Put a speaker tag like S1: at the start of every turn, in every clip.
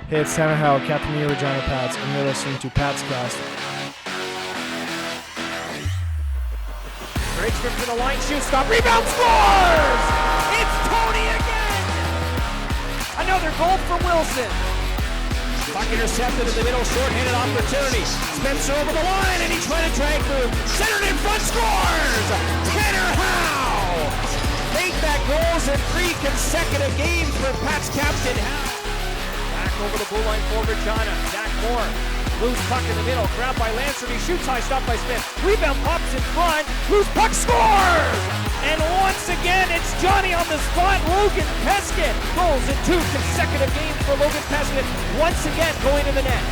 S1: Hey, it's Tanner Howell, Captain of the Regina Pats, and you're listening to Pats Cast.
S2: Breaks from the line, shoots, stop, rebound, scores! It's Tony again! Another goal from Wilson. Puck intercepted in the middle, short-handed opportunity. Spencer over the line, and he's trying to drag through. Centered in front, scores! Tanner Howe! 8 back goals in 3 consecutive games for Pats captain Howe. Back over the blue line for Regina. Zach Moore. Loose puck in the middle, grabbed by Lancer, he shoots high, stopped by Smith. Rebound pops in front, loose puck, scores! And once again, it's Johnny on the spot, Logan Peskin. Goals in 2 consecutive games for Logan Peskin, once again going to the net.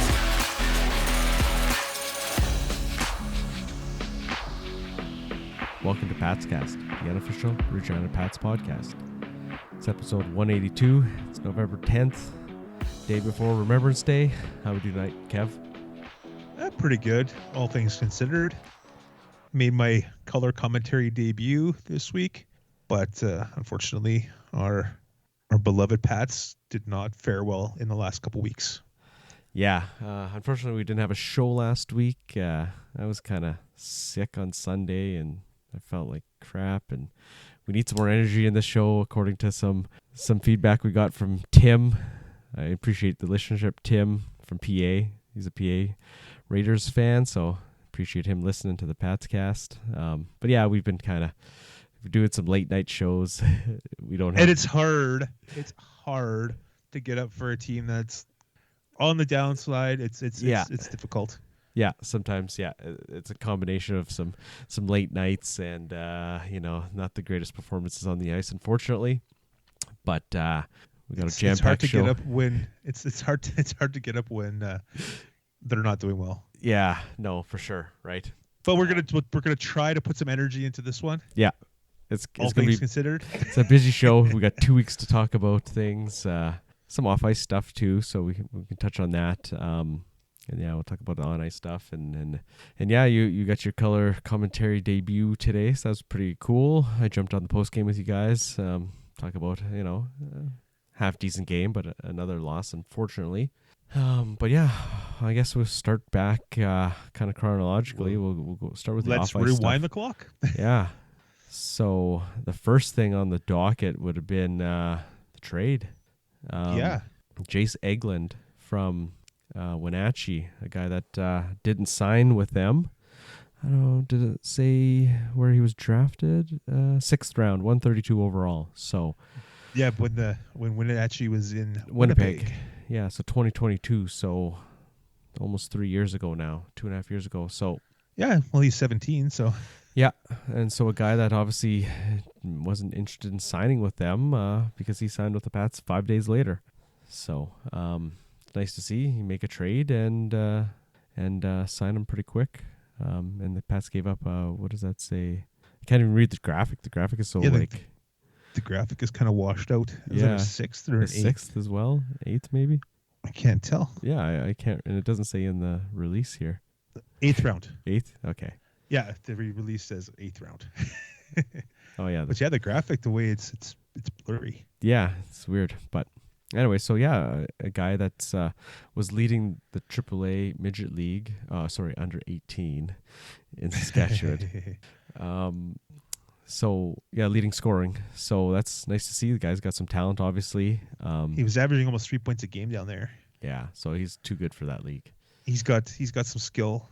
S3: Welcome to Pats Cast, the unofficial Regina Pats podcast. It's episode 182. It's November 10th, day before Remembrance Day. How we do tonight, Kev?
S4: Pretty good, all things considered. Made my color commentary debut this week, but unfortunately, our beloved Pats did not fare well in the last couple weeks.
S3: Yeah, unfortunately, we didn't have a show last week. I was kind of sick on Sunday, and I felt like crap. And we need some more energy in the show, according to some feedback we got from Tim. I appreciate the listenership, Tim from PA. He's a PA Raiders fan, so appreciate him listening to the Pats Cast. But yeah, we've been kind of doing some late night shows. We don't have,
S4: and it's hard. It's hard to get up for a team that's on the downslide. It's difficult.
S3: Yeah, sometimes it's a combination of some late nights and not the greatest performances on the ice, unfortunately. But we got a jam-packed show.
S4: It's hard to get up when they're not doing well.
S3: Yeah, no, for sure, right.
S4: But we're gonna try to put some energy into this one.
S3: Yeah, it's
S4: all
S3: gonna
S4: things
S3: be
S4: considered.
S3: It's a busy show. We got 2 weeks to talk about things, some off ice stuff too, so we can touch on that. And yeah, we'll talk about the on ice stuff, and yeah, you got your color commentary debut today, so that was pretty cool. I jumped on the post game with you guys, talk about half decent game, but another loss, unfortunately. But yeah, I guess we'll start back kind of chronologically. We'll go start with the off-ice
S4: Let's rewind
S3: stuff.
S4: the clock.
S3: Yeah. So the first thing on the docket would have been the trade. Jace Eglund from Wenatchee, a guy that didn't sign with them. I don't know, did it say where he was drafted? 6th round, 132 overall. So
S4: yeah, when Wenatchee was in
S3: Winnipeg. Yeah, so 2022, so almost 3 years ago now, 2.5 years ago. So
S4: yeah, well, he's 17, so
S3: yeah, and so a guy that obviously wasn't interested in signing with them because he signed with the Pats 5 days later. So it's nice to see he make a trade and sign him pretty quick. And the Pats gave up. What does that say? I can't even read the graphic. The graphic is so
S4: The graphic is kind of washed out. Is that a 6th or an 8th?
S3: 6th as well? 8th maybe?
S4: I can't tell.
S3: Yeah, I can't. And it doesn't say in the release here.
S4: 8th round.
S3: 8th? Okay.
S4: Yeah, the release says 8th round.
S3: Oh, yeah.
S4: But yeah, the graphic, the way it's blurry.
S3: Yeah, it's weird. But anyway, so yeah, a guy that was leading the AAA Midget League, under 18 in Saskatchewan. So, yeah, leading scoring. So that's nice to see. The guy's got some talent, obviously.
S4: He was averaging almost 3 points a game down there.
S3: Yeah, so he's too good for that league.
S4: He's got some skill.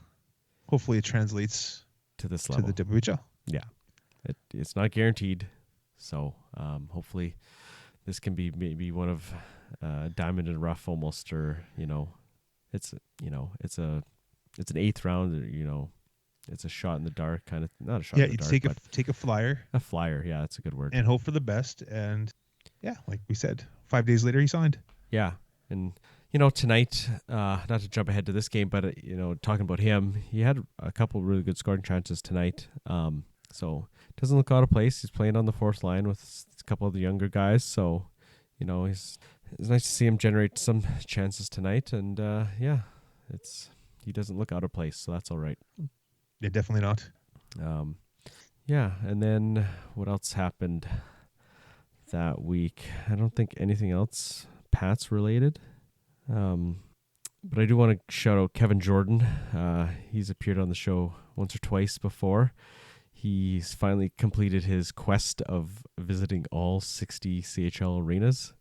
S4: Hopefully it translates
S3: to this level.
S4: To the WHL.
S3: Yeah. It's not guaranteed. So hopefully this can be maybe one of diamond in rough almost, or, it's an 8th round, it's a shot in the dark, kind of. Not a shot in the dark.
S4: Yeah, take a flyer.
S3: A flyer, yeah, that's a good word.
S4: And hope for the best. And yeah, like we said, 5 days later he signed.
S3: Yeah, and tonight, not to jump ahead to this game, but talking about him, he had a couple really good scoring chances tonight. So doesn't look out of place. He's playing on the 4th line with a couple of the younger guys. So it's nice to see him generate some chances tonight. And he doesn't look out of place, so that's all right.
S4: Yeah, definitely not.
S3: Yeah, and then what else happened that week? I don't think anything else Pats related. But I do want to shout out Kevin Jordan. He's appeared on the show once or twice before. He's finally completed his quest of visiting all 60 CHL arenas.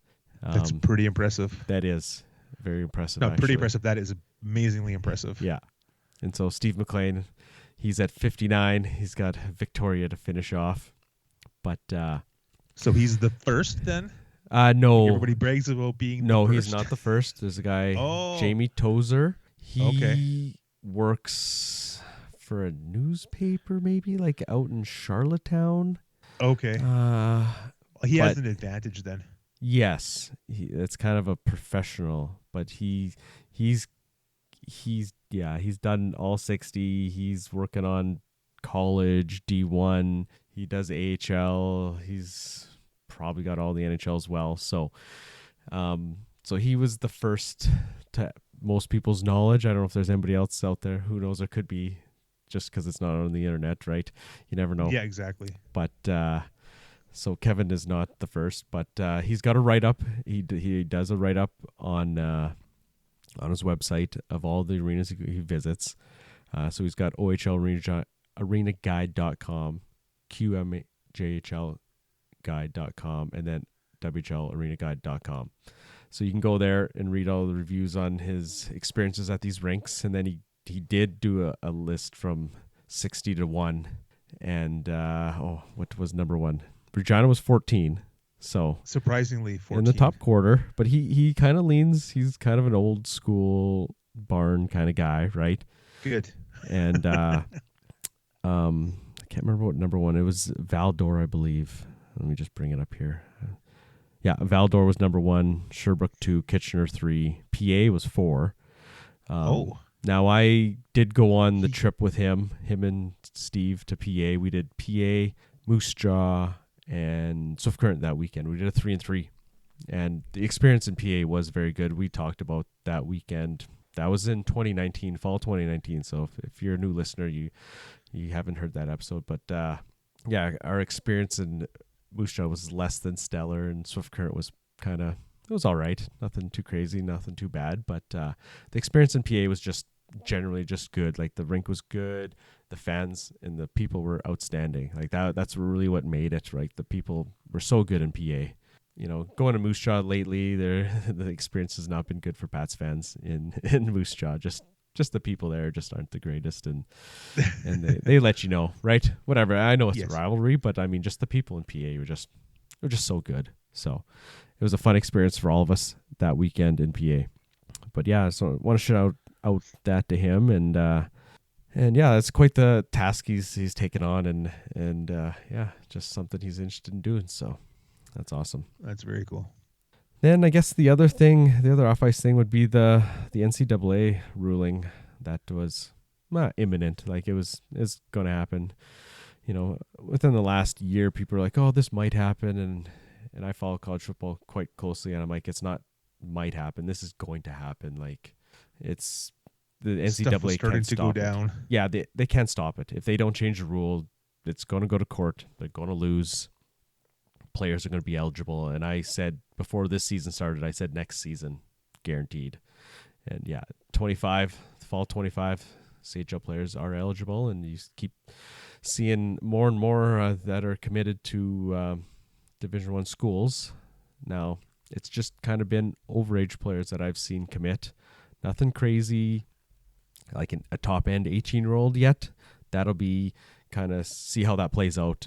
S4: That's pretty impressive.
S3: That is very impressive.
S4: No,
S3: actually.
S4: pretty impressive. That is amazingly impressive.
S3: Yeah. And so Steve McLean, he's at 59. He's got Victoria to finish off. But
S4: so he's the first then?
S3: No.
S4: Everybody brags about being
S3: No,
S4: the
S3: he's
S4: first.
S3: not the first. There's a guy,
S4: Oh.
S3: Jamie Tozer. He works for a newspaper, maybe, like out in Charlottetown.
S4: Okay. He has
S3: but-
S4: an advantage then.
S3: Yes, it's kind of a professional, but he's done all 60. He's working on college D1. He does AHL. He's probably got all the NHL as well. So he was the first to most people's knowledge. I don't know if there's anybody else out there. Who knows? There could be, just because it's not on the internet, right? You never know.
S4: Yeah, exactly.
S3: But so Kevin is not the first, but he's got a write-up. He does a write-up on his website of all the arenas he visits. So he's got OHLarenaguide.com, QMJHLguide.com, and then WHLarenaguide.com. So you can go there and read all the reviews on his experiences at these rinks. And then he did do a list from 60 to 1. And what was number 1? Regina was 14. So
S4: Surprisingly, 14.
S3: in the top quarter, but he kind of leans. He's kind of an old school barn kind of guy, right?
S4: Good.
S3: And I can't remember what number 1. It was Val-d'Or, I believe. Let me just bring it up here. Yeah, Val-d'Or was number 1, Sherbrooke 2, Kitchener 3, PA was 4. Now I did go on the trip with him and Steve to PA. We did PA, Moose Jaw, and Swift Current that weekend. We did a 3-3, and the experience in PA was very good. We talked about that weekend. That was in 2019, fall 2019. So if you're a new listener, you haven't heard that episode. But yeah, our experience in Moose Jaw was less than stellar, and Swift Current was it was all right. Nothing too crazy, nothing too bad. But the experience in PA was just generally just good. Like the rink was good, the fans and the people were outstanding. Like that's really what made it, right? The people were so good in PA. You know, going to Moose Jaw lately, the experience has not been good for Pats fans in Moose Jaw. Just the people there just aren't the greatest, and they let you know, right? Whatever. I know it's a rivalry, but I mean, just the people in PA were just so good. So it was a fun experience for all of us that weekend in PA. But yeah, so I want to shout out that to him, and yeah, that's quite the task he's taken on, and yeah, just something he's interested in doing. So that's awesome.
S4: That's very cool.
S3: Then I guess the other off ice thing would be the NCAA ruling that was imminent. Like it's going to happen. You know, within the last year, people are like, "Oh, this might happen," and I follow college football quite closely, and I'm like, "It's not might happen. This is going to happen." Like it's the NCAA
S4: starting
S3: can't
S4: to go
S3: stop it.
S4: down.
S3: Yeah, they can't stop it. If they don't change the rule, it's going to go to court. They're going to lose. Players are going to be eligible. And I said before this season started, I said next season, guaranteed. And yeah, fall 25 CHL players are eligible, and you keep seeing more and more that are committed to Division I schools. Now, it's just kind of been overage players that I've seen commit. Nothing crazy, like a top-end 18-year-old yet. That'll be kind of see how that plays out.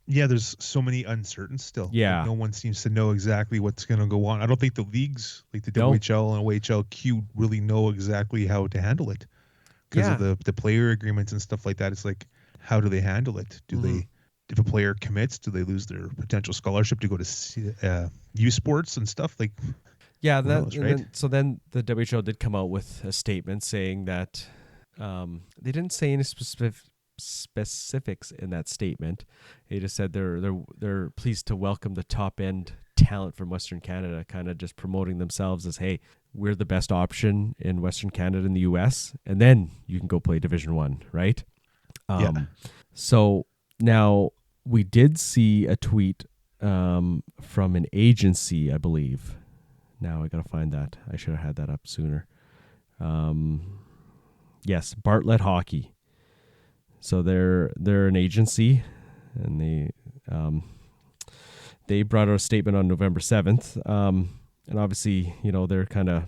S4: Yeah, there's so many uncertainties still.
S3: Yeah.
S4: Like no one seems to know exactly what's going to go on. I don't think the leagues, like the
S3: No.
S4: WHL and OHLQ, really know exactly how to handle it because of the player agreements and stuff like that. It's like, how do they handle it? Do they, if a player commits, do they lose their potential scholarship to go to U Sports and stuff? Like,
S3: yeah,
S4: who knows, right?
S3: Then the WHL did come out with a statement saying that they didn't say any specifics in that statement. They just said they're pleased to welcome the top end talent from Western Canada, kind of just promoting themselves as, hey, we're the best option in Western Canada in the US, and then you can go play Division I, right? So now we did see a tweet from an agency, I believe. Now I gotta find that. I should have had that up sooner. Yes, Bartlett Hockey. So they're an agency, and they brought out a statement on November 7th. And obviously, they're kind of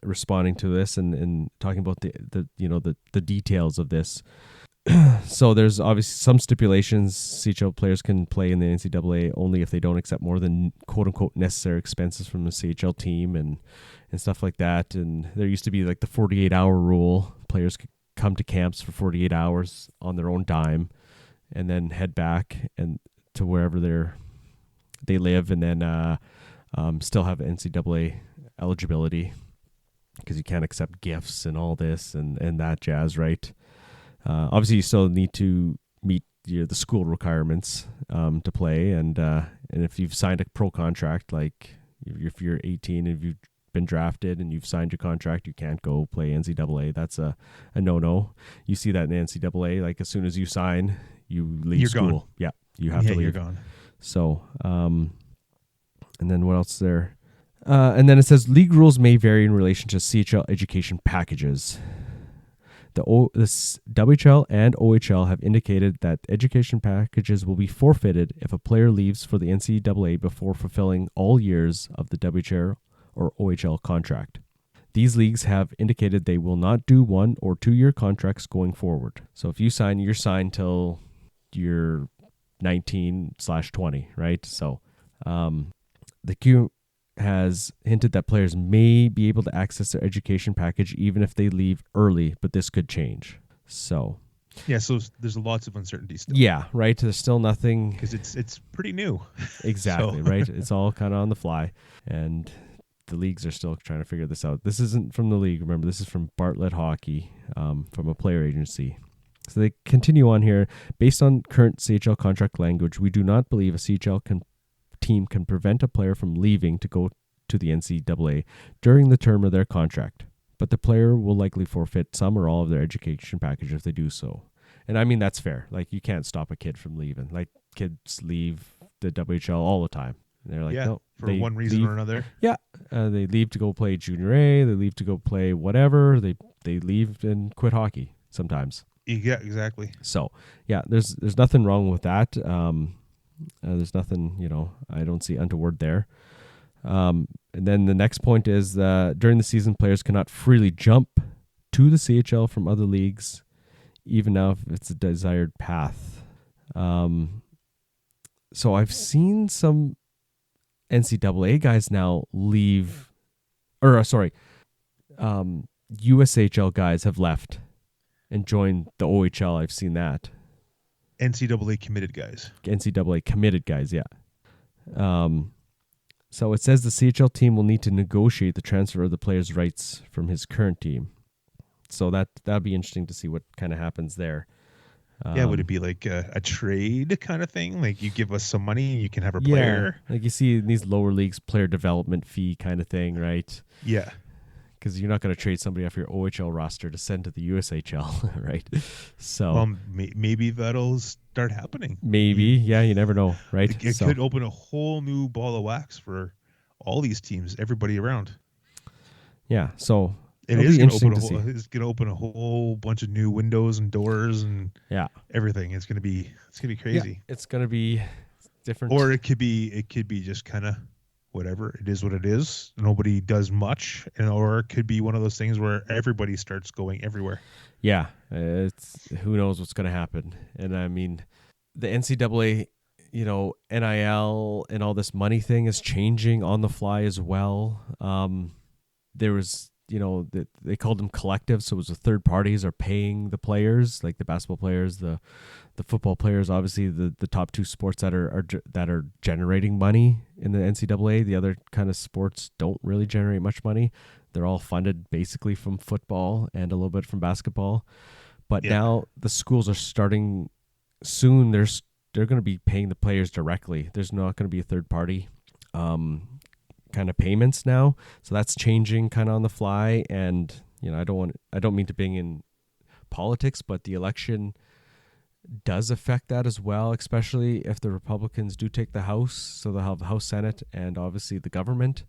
S3: responding to this and talking about the details of this. So there's obviously some stipulations. CHL players can play in the NCAA only if they don't accept more than quote unquote necessary expenses from the CHL team and stuff like that. And there used to be like the 48-hour rule. Players could come to camps for 48 hours on their own dime and then head back and to wherever they live, and then still have NCAA eligibility, because you can't accept gifts and all this and that jazz, right? Obviously, you still need to meet the school requirements to play, and if you've signed a pro contract, like if you're 18 and you've been drafted and you've signed your contract, you can't go play NCAA. That's a no-no. You see that in NCAA, like as soon as you sign, you leave
S4: You're
S3: school.
S4: gone.
S3: Yeah, you have to leave.
S4: You're gone.
S3: So, and then what else there? And then it says league rules may vary in relation to CHL education packages. The WHL and OHL have indicated that education packages will be forfeited if a player leaves for the NCAA before fulfilling all years of the WHL or OHL contract. These leagues have indicated they will not do 1 or 2 year contracts going forward. So if you sign, you're signed till you're 19/20, right? So the Q has hinted that players may be able to access their education package even if they leave early, but this could change. So
S4: Yeah, so there's lots of uncertainty still.
S3: yeah, right. There's still nothing,
S4: because it's pretty new.
S3: exactly.
S4: So-
S3: Right. It's all kind of on the fly, and the leagues are still trying to figure this out. This isn't from the league. Remember, this is from Bartlett Hockey, from a player agency. So they continue on here. Based on current CHL contract language, we do not believe a CHL team can prevent a player from leaving to go to the NCAA during the term of their contract, but the player will likely forfeit some or all of their education package if they do so. And I mean, that's fair. Like, you can't stop a kid from leaving. Like, kids leave the WHL all the time. They're like,
S4: yeah,
S3: no,
S4: for
S3: they
S4: one reason
S3: leave.
S4: or another.
S3: Yeah, they leave to go play junior A. They leave to go play whatever. They leave and quit hockey sometimes.
S4: Yeah, exactly.
S3: So yeah, there's nothing wrong with that. There's nothing, I don't see untoward there. And then the next point is during the season, players cannot freely jump to the CHL from other leagues, even now if it's a desired path. So I've seen some NCAA guys now leave, USHL guys have left and joined the OHL. I've seen that.
S4: NCAA committed guys.
S3: NCAA committed guys, yeah. So it says the CHL team will need to negotiate the transfer of the player's rights from his current team. So that'd be interesting to see what kind of happens there.
S4: Yeah, would it be like a trade kind of thing? Like, you give us some money, you can have a player.
S3: Yeah, like you see in these lower leagues, player development fee kind of thing, right?
S4: Yeah.
S3: Because you're not going to trade somebody off your OHL roster to send to the USHL, right? So
S4: Maybe that'll start happening.
S3: maybe, yeah, you never know, right?
S4: It could open a whole new ball of wax for all these teams, everybody around.
S3: Yeah, so
S4: It's
S3: it'll be
S4: going
S3: interesting to see.
S4: It's going to open a whole bunch of new windows and doors and
S3: Yeah,
S4: everything. It's going to be crazy.
S3: Yeah, it's going to be different.
S4: Or it could be just kind of whatever. It is what it is. Nobody does much, or it could be one of those things where everybody starts going everywhere.
S3: Yeah, it's who knows what's going to happen. And I mean, the NCAA, NIL and all this money thing is changing on the fly as well. There was, they called them collectives, so it was the third parties are paying the players, like the basketball players, the football players, obviously the top two sports that are generating money in the NCAA. The other kind of sports don't really generate much money. They're all funded basically from football and a little bit from basketball. But now the schools are starting soon. They're going to be paying the players directly. There's not going to be a third party kind of payments now. So that's changing kind of on the fly. And I don't mean to bring in politics, but the election does affect that as well, especially if the Republicans do take the House. So they'll have the House, Senate, and obviously the government.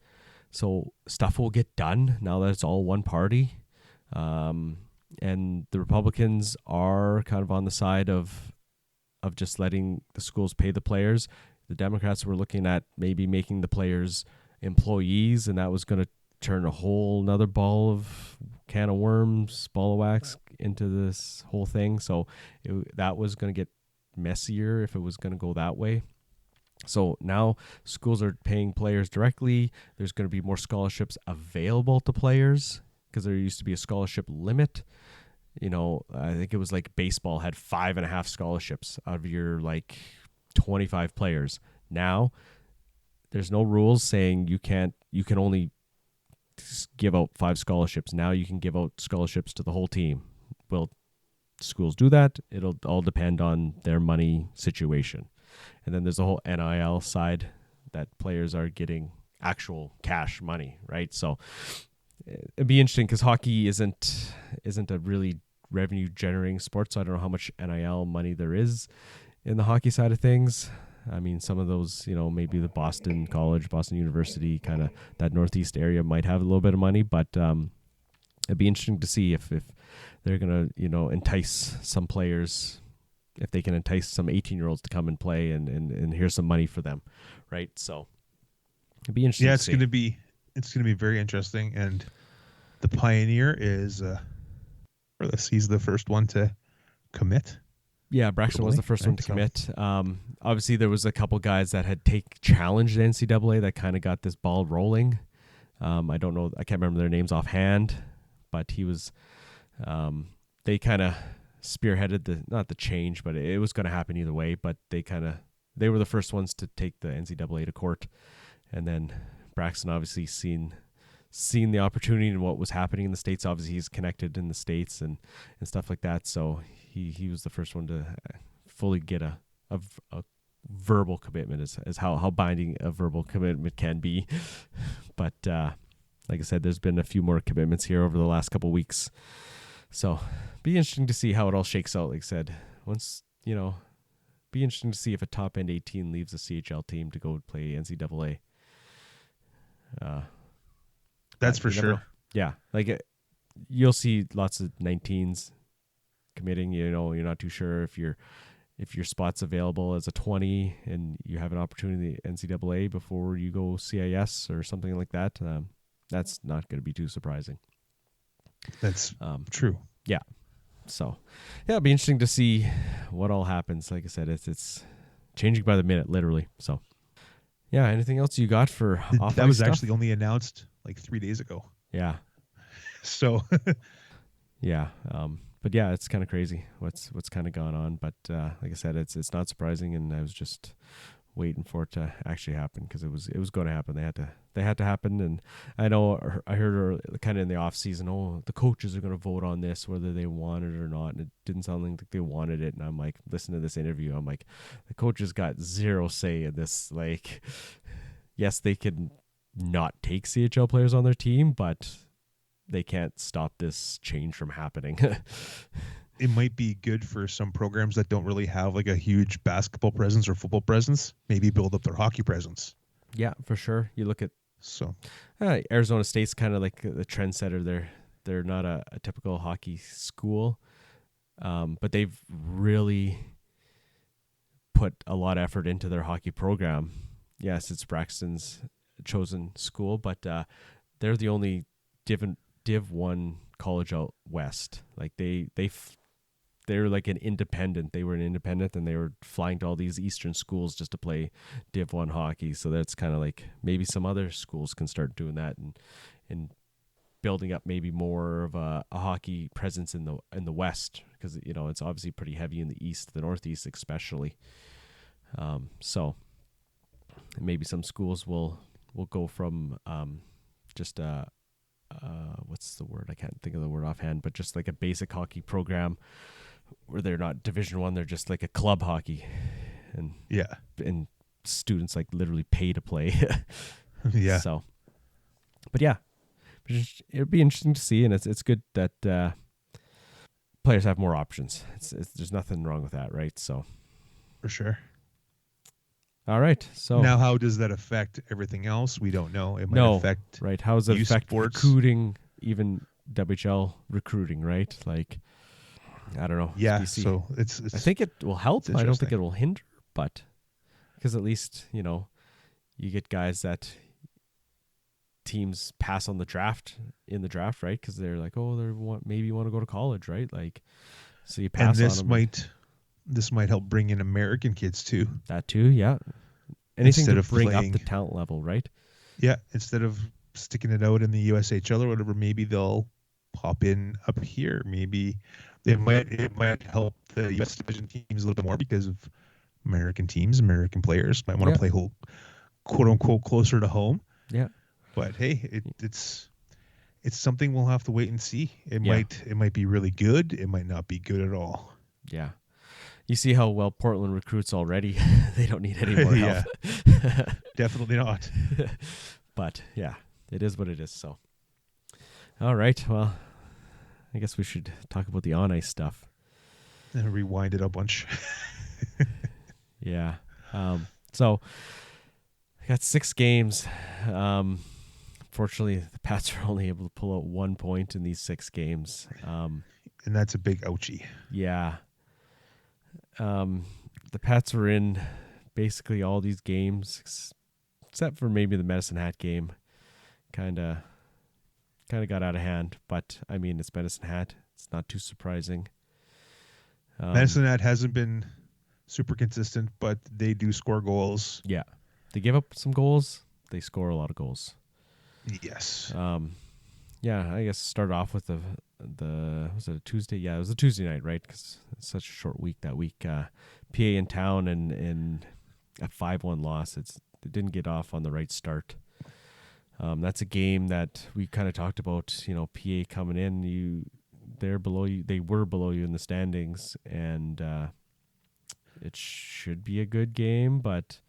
S3: So stuff will get done now that it's all one party. And the Republicans are kind of on the side of just letting the schools pay the players. The Democrats were looking at maybe making the players employees, and that was going to turn a whole nother ball of wax into this whole thing. So that was going to get messier if it was going to go that way. So now schools are paying players directly. There's going to be more scholarships available to players because there used to be a scholarship limit. You know, I think it was like baseball had 5.5 scholarships out of your like 25 players. Now there's no rules saying you can only give out 5 scholarships. Now you can give out scholarships to the whole team. Will schools do that? It'll all depend on their money situation. And then there's the whole NIL side that players are getting actual cash money, right? So it'd be interesting because hockey isn't a really revenue generating sport. So I don't know how much NIL money there is in the hockey side of things. I mean, some of those, you know, maybe the Boston College, Boston University, kind of that Northeast area might have a little bit of money, but it'd be interesting to see if they're going to, you know, entice some players, if they can entice some 18-year-olds to come and play and here's some money for them, right? So it'd be interesting.
S4: Yeah, it's going to be very interesting. And the Pioneer is, he's the first one to commit.
S3: Yeah, Braxton was the first one to commit. Obviously, there was a couple guys that had challenged the NCAA that kind of got this ball rolling. I don't know. I can't remember their names offhand, but he was. They kind of spearheaded not the change, but it was going to happen either way. But they were the first ones to take the NCAA to court, and then Braxton obviously seen the opportunity and what was happening in the States. Obviously, he's connected in the States and stuff like that. So he was the first one to fully get a verbal commitment as how binding a verbal commitment can be. But like I said, there's been a few more commitments here over the last couple of weeks. So be interesting to see how it all shakes out. Like I said, once, you know, be interesting to see if a top end 18 leaves the CHL team to go play NCAA.
S4: That's for sure.
S3: Yeah. Like you'll see lots of 19s committing. You know, you're not too sure if your spot's available as a 20 and you have an opportunity in the NCAA before you go CIS or something like that. That's not going to be too surprising.
S4: That's true.
S3: Yeah. So, yeah, it'll be interesting to see what all happens. Like I said, it's changing by the minute, literally. So, yeah. Anything else you got for off-ice
S4: That was
S3: stuff?
S4: actually only announced like 3 days ago.
S3: Yeah.
S4: So,
S3: yeah. But yeah, it's kind of crazy what's kind of gone on. But like I said, it's not surprising, and I was just waiting for it to actually happen because it was going to happen. They had to happen, and I know I heard kind of in the off season, the coaches are going to vote on this whether they want it or not, and it didn't sound like they wanted it. And I'm like, listen to this interview. I'm like, the coaches got zero say in this. Like, yes, they can not take CHL players on their team, but they can't stop this change from happening.
S4: it might be good for some programs that don't really have like a huge basketball presence or football presence, maybe build up their hockey presence.
S3: Yeah, for sure. You look at Arizona State's kind of like the trendsetter. They're not a typical hockey school, but they've really put a lot of effort into their hockey program. Yes, it's Braxton's chosen school, but they're the only Div 1 college out west. Like they're like an independent. They were an independent, and they were flying to all these eastern schools just to play Div 1 hockey. So that's kind of like maybe some other schools can start doing that and building up maybe more of a hockey presence in the West, because you know it's obviously pretty heavy in the East, the Northeast especially. So maybe some schools will go from just what's the word? I can't think of the word offhand, but just like a basic hockey program where they're not Division 1, they're just like a club hockey, and students like literally pay to play.
S4: Yeah.
S3: So, but yeah, it'd be interesting to see, and it's good that players have more options. There's nothing wrong with that, right? So,
S4: for sure.
S3: All right. So
S4: Now, how does that affect everything else? We don't know. It might
S3: no,
S4: affect
S3: right? How does it
S4: youth
S3: affect
S4: sports.
S3: recruiting, even WHL recruiting? Right? Like, I don't know.
S4: Yeah,
S3: BC.
S4: so it's
S3: I think it will help.
S4: it's
S3: I don't think
S4: interesting.
S3: it will hinder, but because at least you get guys that teams pass on the draft right? Because they're like, oh, maybe want to go to college, right? Like, so you
S4: and
S3: pass
S4: this
S3: on them.
S4: this might help bring in American kids too.
S3: That too, yeah. Anything
S4: Instead
S3: to
S4: of
S3: bring
S4: playing-
S3: up the talent level, right?
S4: Yeah, instead of sticking it out in the USHL or whatever, maybe they'll pop in up here. Maybe it might help the US division teams a little bit more because of American teams, American players might want
S3: Yeah.
S4: to play quote unquote closer to home.
S3: Yeah.
S4: But hey, it's something we'll have to wait and see. It
S3: Yeah.
S4: might be really good. It might not be good at all.
S3: Yeah. You see how well Portland recruits already. They don't need any more help.
S4: Definitely not.
S3: But yeah, it is what it is. So, all right. Well, I guess we should talk about the on ice stuff.
S4: And rewind it a bunch.
S3: Yeah. So I got 6 games. Fortunately, the Pats are only able to pull out 1 point in these 6 games.
S4: And that's a big ouchie.
S3: Yeah. The Pats were in basically all these games, except for maybe the Medicine Hat game. Kind of got out of hand, but I mean, it's Medicine Hat. It's not too surprising.
S4: Medicine Hat hasn't been super consistent, but they do score goals.
S3: Yeah, they give up some goals. They score a lot of goals.
S4: Yes.
S3: Yeah, I guess start off with the was it a Tuesday? Yeah, it was a Tuesday night, right? Because it's such a short week that week. PA in town and a 5-1 loss. They didn't get off on the right start. That's a game that we kind of talked about. PA coming in, they're below you. They were below you in the standings, and it should be a good game, but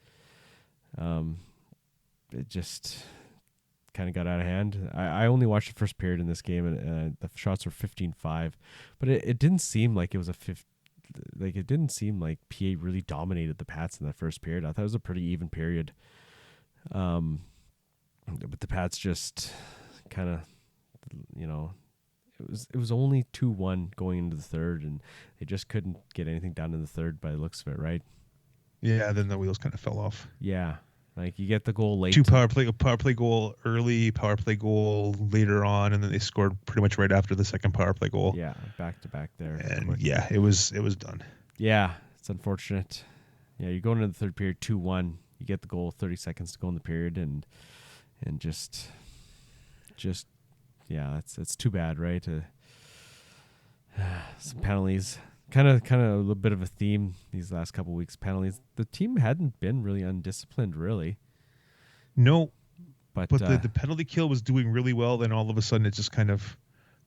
S3: it just kind of got out of hand. I only watched the first period in this game, and the shots were 15-5, but it didn't seem like it was it didn't seem like PA really dominated the Pats in that first period. I thought it was a pretty even period. But the Pats just kind of, it was only 2-1 going into the third, and they just couldn't get anything done in the third by the looks of it, right?
S4: Yeah, then the wheels kind of fell off.
S3: Yeah. Like, you get the goal late.
S4: A power play goal early, power play goal later on, and then they scored pretty much right after the second power play goal.
S3: Yeah, back to back there.
S4: And yeah, it was done.
S3: Yeah, it's unfortunate. Yeah, you're going into the third period 2-1. You get the goal, 30 seconds to go in the period, and just yeah, it's too bad, right? Some penalties. Kind of a little bit of a theme these last couple of weeks. Penalties. The team hadn't been really undisciplined, really.
S4: No,
S3: but
S4: the penalty kill was doing really well. Then all of a sudden, it just kind of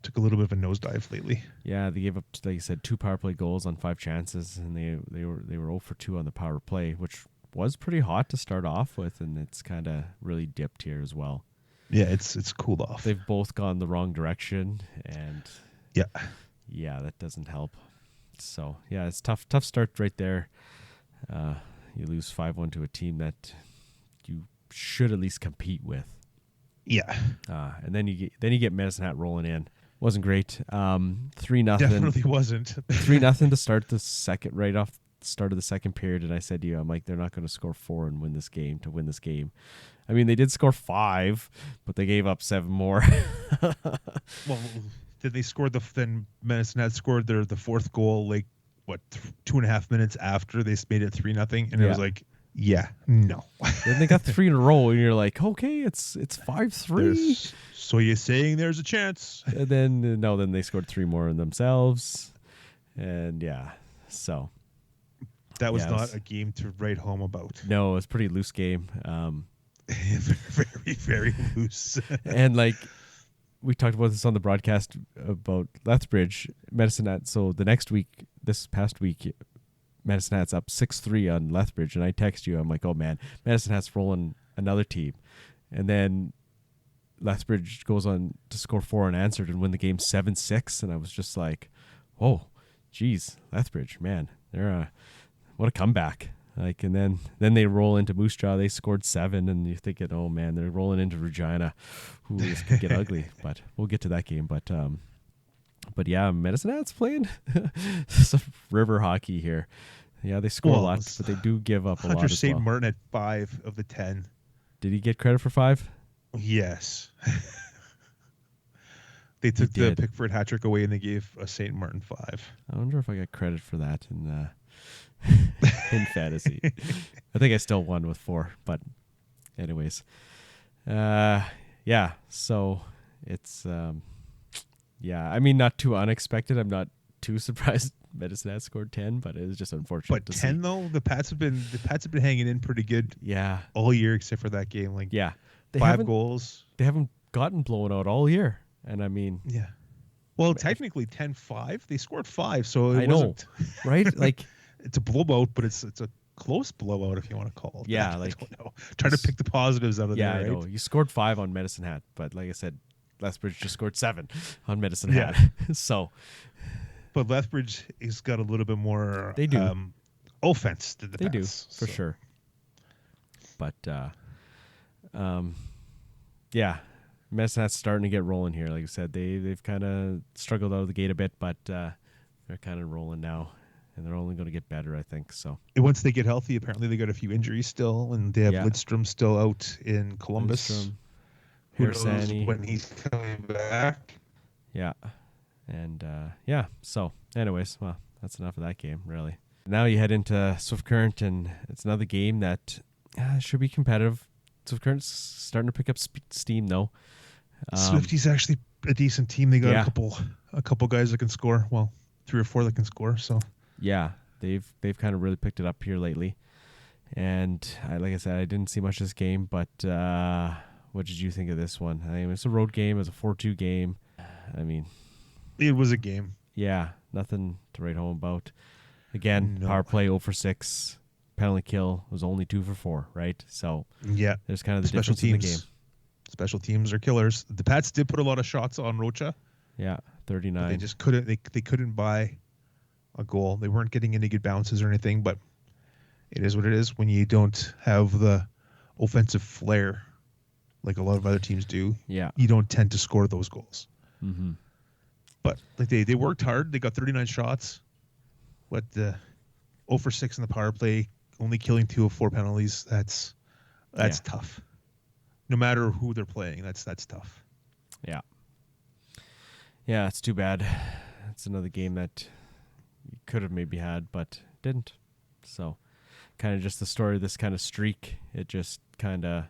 S4: took a little bit of a nosedive lately.
S3: Yeah, they gave up, like you said, 2 power play goals on 5 chances, and they were 0 for 2 on the power play, which was pretty hot to start off with, and it's kind of really dipped here as well.
S4: Yeah, it's cooled off.
S3: They've both gone the wrong direction, and yeah, that doesn't help. So yeah, it's tough start right there. You lose 5-1 to a team that you should at least compete with.
S4: Yeah,
S3: and then you get Medicine Hat rolling in. Wasn't great. 3-0.
S4: definitely wasn't.
S3: 3-0 to start the second, right off the start of the second period, and I said to you, I'm like, they're not going to score 4 and win this game to win this game. I mean, they did score 5, but they gave up 7 more.
S4: Well, then they scored then Medicine Hat scored the fourth goal 2.5 minutes after they made it 3-0, and it was like, yeah, no.
S3: Then they got 3 in a row, and you're like, okay, it's 5-3.
S4: So you're saying there's a chance?
S3: And then they scored 3 more in themselves, and yeah, so
S4: that was not a game to write home about.
S3: No, it was a pretty loose game.
S4: Very, very loose.
S3: And we talked about this on the broadcast about Lethbridge, Medicine Hat. So the next week, this past week, Medicine Hat's up 6-3 on Lethbridge, and I text you. I'm like, oh man, Medicine Hat's rolling another team, and then Lethbridge goes on to score 4 unanswered and win the game 7-6, and I was just like, oh, geez, Lethbridge, man, they're what a comeback. Like, and then they roll into Moose Jaw. They scored 7, and you're thinking, oh man, they're rolling into Regina. Ooh, this could get ugly. But we'll get to that game. But yeah, Medicine Hat's playing some river hockey here. Yeah, they score a lot, but they do give up a lot
S4: Hunter
S3: as
S4: St.
S3: well.
S4: Martin at 5 of the 10.
S3: Did he get credit for 5?
S4: Yes. They took the Pickford hat trick away and they gave St. Martin 5.
S3: I wonder if I got credit for that in in fantasy. I think I still won with 4, but anyways. Yeah, so it's yeah, I mean, not too unexpected. I'm not too surprised Medicine Hat scored 10, but it was just unfortunate.
S4: But 10 though, the Pats have been hanging in pretty good.
S3: Yeah,
S4: all year except for that game. Like,
S3: yeah,
S4: 5 goals.
S3: They haven't gotten blown out all year, and I mean,
S4: yeah. Well, technically 10-5. They scored 5, so it
S3: I know,
S4: wasn't
S3: right? Like,
S4: it's a blowout, but it's a close blowout if you want to call it.
S3: Yeah,
S4: that.
S3: like,
S4: I don't know. Try to pick the positives out of
S3: yeah,
S4: there.
S3: I
S4: Right?
S3: know. You scored 5 on Medicine Hat, but like I said, Lethbridge just scored 7 on Medicine
S4: Yeah.
S3: Hat. So,
S4: but Lethbridge has got a little bit more.
S3: They do.
S4: Offense than the
S3: they do
S4: Pats,
S3: for
S4: so.
S3: sure. But yeah, Medicine Hat's starting to get rolling here. Like I said, they've kind of struggled out of the gate a bit, but they're kind of rolling now, and they're only going to get better, I think. So
S4: And once they get healthy, apparently they got a few injuries still, and they have
S3: Yeah.
S4: Lidstrom still out in Columbus.
S3: Lindstrom,
S4: Who knows
S3: Harasani.
S4: when he's coming back?
S3: Yeah. And yeah, so anyways, well, that's enough of that game, really. Now you head into Swift Current, and it's another game that should be competitive. Swift Current's starting to pick up steam, though.
S4: Swifty's actually a decent team. They got
S3: Yeah.
S4: a couple guys that can score. Well, 3 or 4 that can score. So
S3: Yeah, they've kind of really picked it up here lately. And like I said, I didn't see much of this game, but what did you think of this one? I mean, it's a road game. It's a 4-2 game. I mean,
S4: it was a game.
S3: yeah, nothing to write home about. Again,
S4: No.
S3: power play 0 for 6. Penalty kill was only 2 for 4, right? So
S4: Yeah,
S3: there's kind of the
S4: special
S3: difference in the
S4: teams.
S3: game.
S4: Special teams are killers. The Pats did put a lot of shots on Rocha.
S3: Yeah,
S4: But
S3: 39.
S4: they just couldn't. They couldn't buy a goal. They weren't getting any good bounces or anything. But it is what it is when you don't have the offensive flair like a lot of other teams do.
S3: Yeah.
S4: You don't tend to score those goals.
S3: Mm-hmm.
S4: But like they worked hard. They got 39 shots. But 0 for 6 in the power play, only killing 2 of 4 penalties. That's
S3: Yeah.
S4: tough. No matter who they're playing, that's tough.
S3: Yeah. Yeah, it's too bad. It's another game that you could have maybe had, but didn't. So, kind of just the story of this kind of streak. It just kind of,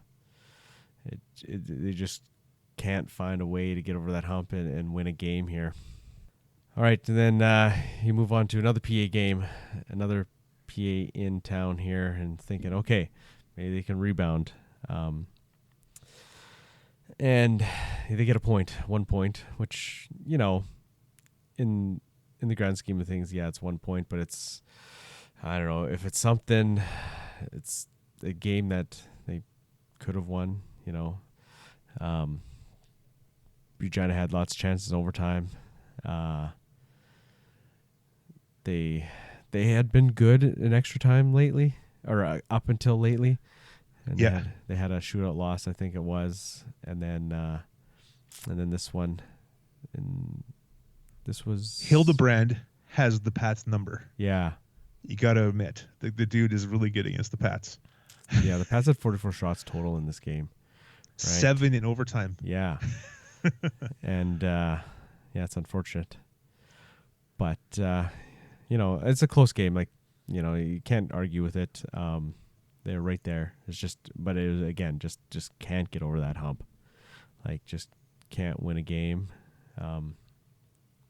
S3: they just can't find a way to get over that hump and win a game here. All right, and then you move on to another PA game, another PA in town here, and thinking, okay, maybe they can rebound. And they get 1 point, which, you know, in the grand scheme of things, yeah, it's 1 point, but it's, I don't know, if it's something, it's a game that they could have won, you know. Regina had lots of chances in overtime. They had been good in extra time lately, or up until lately. And
S4: Yeah.
S3: they had a shootout loss, I think it was, and then this one, and this was
S4: Hildebrand has the Pats number.
S3: Yeah,
S4: You got to admit, the dude is really good against the Pats.
S3: yeah. The Pats had 44 shots total in this game.
S4: 7 in overtime.
S3: Yeah, and yeah, it's unfortunate, but you know, it's a close game. Like, you know, you can't argue with it. They're right there. It's just, but it was, again, just can't get over that hump. Like, just can't win a game.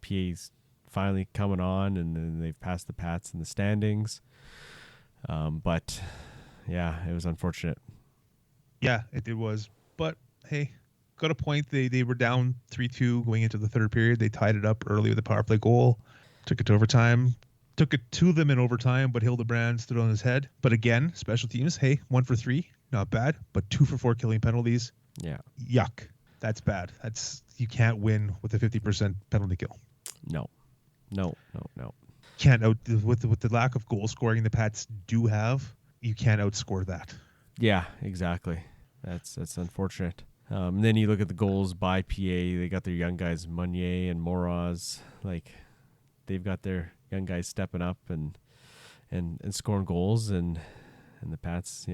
S3: PA's finally coming on, and then they've passed the Pats in the standings. But yeah, it was unfortunate.
S4: Yeah, it was. But hey, got a point. They were down 3-2 going into the third period. They tied it up early with a power play goal. Took it to overtime. Took it to them in overtime, but Hildebrand stood on his head. But again, special teams, hey, 1 for 3, not bad. But 2 for 4 killing penalties,
S3: Yeah.
S4: yuck. That's bad. You can't win with a 50% penalty kill.
S3: No.
S4: Can't out with the lack of goal scoring the Pats do have. you can't outscore that.
S3: Yeah, exactly. That's unfortunate. And then you look at the goals by PA. They got their young guys, Meunier and Moroz. Like, they've got their young guys stepping up and scoring goals, and the Pats,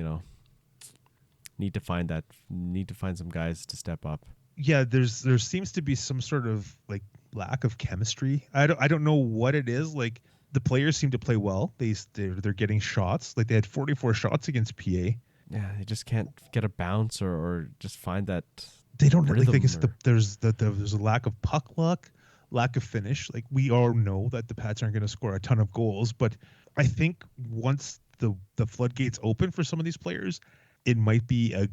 S3: need to find some guys to step up.
S4: Yeah, there seems to be some sort of like lack of chemistry. I don't know what it is. Like, the players seem to play well. They're getting shots. Like, they had 44 shots against PA.
S3: Yeah, they just can't get a bounce or just find that.
S4: They don't like. I guess
S3: rhythm
S4: there's a lack of puck luck, lack of finish. Like, we all know that the Pats aren't going to score a ton of goals, but I think once the floodgates open for some of these players, it might be a